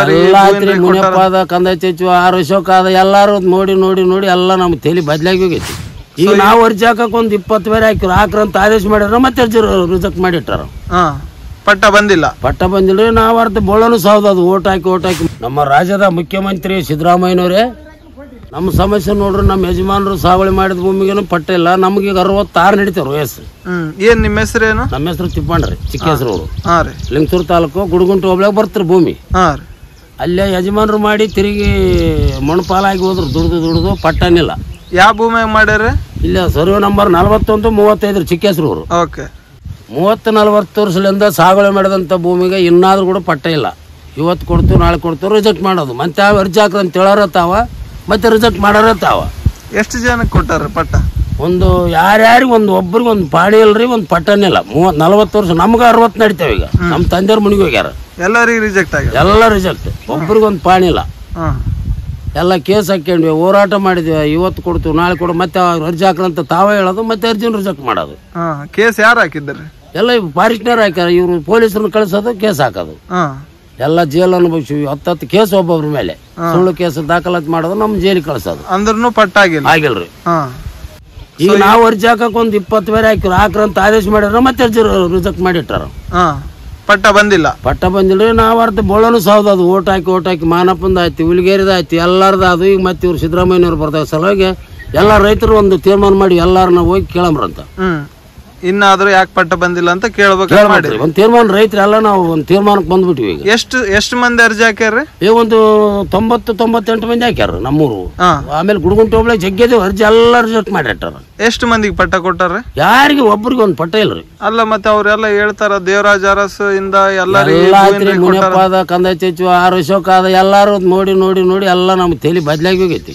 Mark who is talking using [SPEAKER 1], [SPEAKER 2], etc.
[SPEAKER 1] ಎಲ್ಲಾತ್ರಿ ಮುನಿಯಪ್ಪದ ಕಂದಾಯ ಸಚಿವ ಆರ್ ಅಶೋಕ್ ಅದ ಎಲ್ಲಾರು ನೋಡಿ ನೋಡಿ ನೋಡಿ ಎಲ್ಲ ನಮ್ಗೆ ತಲೆ ಬದಲಾಗಿ ಹೋಗೈತಿ. ಈಗ ನಾವು ಅರ್ಜಿ ಹಾಕಕ್ ಒಂದ್ 20 ಬೇರೆ ಹಾಕಿರು ಹಾಕ್ರಂತ ಆದೇಶ ಮಾಡ್ಯಾರ ಮತ್ತೆ ಅರ್ಜಿ ರಿಜೆಕ್ಟ್ ಮಾಡಿಟ್ಟಾರ.
[SPEAKER 2] ಪಟ್ಟ ಬಂದಿಲ್ಲ
[SPEAKER 1] ನಾವ್ ಅರ್ಧ ಬೋಳನು ಸಾವ್ದು ಅದು ಓಟ್ ಹಾಕಿ ನಮ್ಮ ರಾಜ್ಯದ ಮುಖ್ಯಮಂತ್ರಿ ಸಿದ್ದರಾಮಯ್ಯನವರೇ ನಮ್ಮ ಸಮಸ್ಯೆ ನೋಡ್ರಿ. ನಮ್ಮ ಯಜಮಾನರು ಸಾಗುವಳಿ ಮಾಡಿದ ಭೂಮಿಗೇನು ಪಟ್ಟ ಇಲ್ಲ. ನಮ್ಗೆ ಈಗ 66 ನಡೀತಾರ ವಯಸ್ಸು.
[SPEAKER 2] ಏನ್ ನಿಮ್ಮ ಹೆಸರೇನು? ನಮ್ಮ
[SPEAKER 1] ಹೆಸರು ತಿಪ್ಪಣ್ರಿ, ಚಿಕ್ಕ ಹೆಸರು ಅವರು. ಲಿಂಗಸೂರು ತಾಲೂಕು ಗುಡಗುಂಟೆ ಹೋಗ್ಲಾಗ ಬರ್ತಾರೆ ಭೂಮಿ. ಅಲ್ಲೇ ಯಜಮಾನರು ಮಾಡಿ ತಿರುಗಿ ಮಣ್ಣಪಾಲಾಗಿ ಹೋದ್ರು. ದುಡ್ದು ಪಟ್ಟನಿಲ್ಲ.
[SPEAKER 2] ಯಾವ ಭೂಮಿ ಮಾಡ್ಯಾರ?
[SPEAKER 1] ಇಲ್ಲ ಸರ್ವೆ ನಂಬರ್ 41 35 ಚಿಕ್ಕ ಹೆಸರು ಅವರು. 30-40 ವರ್ಷದಿಂದ ಸಾಗುವಳಿ ಮಾಡಿದಂತ ಭೂಮಿಗೆ ಇನ್ನಾದ್ರೂ ಕೂಡ ಪಟ್ಟ ಇಲ್ಲ. ಇವತ್ತು ಕೊಡ್ತೀವಿ ನಾಳೆ ಕೊಡ್ತೀವಿ ರಿಜೆಕ್ಟ್ ಮಾಡೋದು. ಮತ್ತೆ ಯಾವ ಅರ್ಜಿ ಹಾಕ್ರಂತ ಹೇಳೋರತ್ತಾವ ಮತ್ತೆ ರಿಜೆಕ್ಟ್ ಮಾಡೋರತ್ತಾವ.
[SPEAKER 2] ಎಷ್ಟು ಜನಕ್ಕೆ ಕೊಟ್ಟಾರ ಪಟ್ಟ?
[SPEAKER 1] ಒಂದು ಯಾರ್ಯಾರಿಗೆ ಒಬ್ಬರಿಗೆ ಒಂದು ಪಾಣಿ ಇಲ್ರಿ, ಒಂದು ಪಟ್ಟನಿಲ್ಲ. 30-40 ವರ್ಷ ನಮ್ಗ 60 ನಡಿತೇವೆ. ಈಗ ನಮ್ಮ ತಂದೆಯವ್ರ ಮುನಿಗೆ ಹೋಗ್ಯಾರ.
[SPEAKER 2] ಎಲ್ಲರಿಗೂ ರಿಜೆಕ್ಟ್ ಆಗ
[SPEAKER 1] ಎಲ್ಲ ರಿಜೆಕ್ಟ್. ಒಬ್ರಿಗೊಂದು ಪಾಣಿ ಇಲ್ಲ. ಎಲ್ಲ ಕೇಸ್ ಹಾಕ್ಕೊಂಡ್ವಿ, ಹೋರಾಟ ಮಾಡಿದ್ವಿ. ಇವತ್ತು ಕೊಡ್ತೀವಿ ನಾಳೆ ಕೊಡು ಮತ್ತೆ ಅರ್ಜಿ ಹಾಕ್ರಂತ ತಾವೇ ಹೇಳೋದು ಮತ್ತೆ ಅರ್ಜಿನ ರಿಜೆಕ್ಟ್ ಮಾಡೋದು.
[SPEAKER 2] ಕೇಸ್ ಯಾರು ಹಾಕಿದ್ರಿ?
[SPEAKER 1] ಎಲ್ಲ ಫಾರೆಸ್ಟ್ನರ್ ಹಾಕ್ಯಾರ. ಇವ್ರು ಪೊಲೀಸರನ್ನ ಕಳ್ಸೋದು, ಕೇಸ್ ಹಾಕೋದು. ಎಲ್ಲ ಜೈಲ್ ಅನುಭವಿಸಿವಿ. 10 ಕೇಸ್ ಒಬ್ಬೊಬ್ರ ಮೇಲೆ ಸುಳ್ಳು ಕೇಸ್ ದಾಖಲಾತಿ ಮಾಡೋದು, ನಮ್ ಜೈಲಿಗೆ ಕಳ್ಸೋದು.
[SPEAKER 2] ಅಂದ್ರೂ ಪಟ್ಟ
[SPEAKER 1] ಆಗಿಲ್ರಿ. ಈಗ ನಾವು ಅರ್ಜಿ ಹಾಕಕ್ ಒಂದ್ 20 ಬೇರೆ ಹಾಕಿರು ಹಾಕ್ರಂತ ಆದೇಶ ಮಾಡ್ಯಾರ ಮತ್ತೆ ಅರ್ಜಿ ರಿಜೆಕ್ಟ್ ಮಾಡಿಟ್ಟಾರ.
[SPEAKER 2] ಪಟ್ಟ
[SPEAKER 1] ಬಂದಿಲ್ರಿ. ನಾವ್ ಅರ್ಧ ಬೋಳನು ಸಾವ್ದು ಅದು ಓಟ್ ಹಾಕಿ ಮಾನಪ್ಪಂದ ಆಯ್ತು, ಹುಲಿಗೇರಿದ ಆಯ್ತು, ಎಲ್ಲಾರ್ದ ಅದು. ಈಗ ಮತ್ತೆ ಇವ್ರು ಸಿದ್ದರಾಮಯ್ಯನವ್ರು ಬರ್ದಾಗ ಸಲುವಾಗಿ ಎಲ್ಲ ರೈತರು ಒಂದು ತೀರ್ಮಾನ ಮಾಡಿ ಎಲ್ಲಾರನ್ನ ಹೋಗಿ ಕೇಳಂಬ್ರಂತ.
[SPEAKER 2] ಇನ್ನಾದ್ರೂ ಯಾಕೆ ಪಟ್ಟ ಬಂದಿಲ್ಲ ಅಂತ ಕೇಳ್ಬೇಕು.
[SPEAKER 1] ಒಂದ್ ತೀರ್ಮಾನ ರೈತರು ಎಲ್ಲ ನಾವು ಒಂದ್ ತೀರ್ಮಾನಕ್ಕೆ ಬಂದ್ಬಿಟ್ವಿ. ಈಗ
[SPEAKER 2] ಎಷ್ಟು ಮಂದಿ ಅರ್ಜಿ ಹಾಕ್ಯಾರ?
[SPEAKER 1] ಒಂದು 90-98 ಮಂದಿ ಹಾಕ್ಯಾರ ನಮ್ಮೂರು. ಆಮೇಲೆ ಗುಡಗುಂಟೆ ಹೋಗ್ಲಿಕ್ಕೆ ಜಗ್ಗೇದೇವ್ ಅರ್ಜಿ ಎಲ್ಲ ರಿಜೆಕ್ಟ್ ಮಾಡಿಟ್ಟಾರ.
[SPEAKER 2] ಎಷ್ಟು ಮಂದಿಗೆ ಪಟ್ಟ ಕೊಟ್ಟಾರ?
[SPEAKER 1] ಯಾರಿಗೆ ಒಬ್ರಿಗೆ ಒಂದ್ ಪಟ್ಟ ಇಲ್ರಿ.
[SPEAKER 2] ಅಲ್ಲ ಮತ್ತೆ ಅವ್ರೆಲ್ಲ ಹೇಳ್ತಾರ ದೇವರಾಜ್ ಅರಸ್ ಇಂದ
[SPEAKER 1] ಮುನಿಯಪ್ಪದ ಕಂದಾಯ ಸಚಿವ ಆರ್ ಅಶೋಕ್ ಅದ ಎಲ್ಲಾರು ನೋಡಿ ನೋಡಿ ನೋಡಿ ಎಲ್ಲ ನಮ್ಗೆ ತಲೆ ಬದಲಾಗಿ ಹೋಗೈತಿ.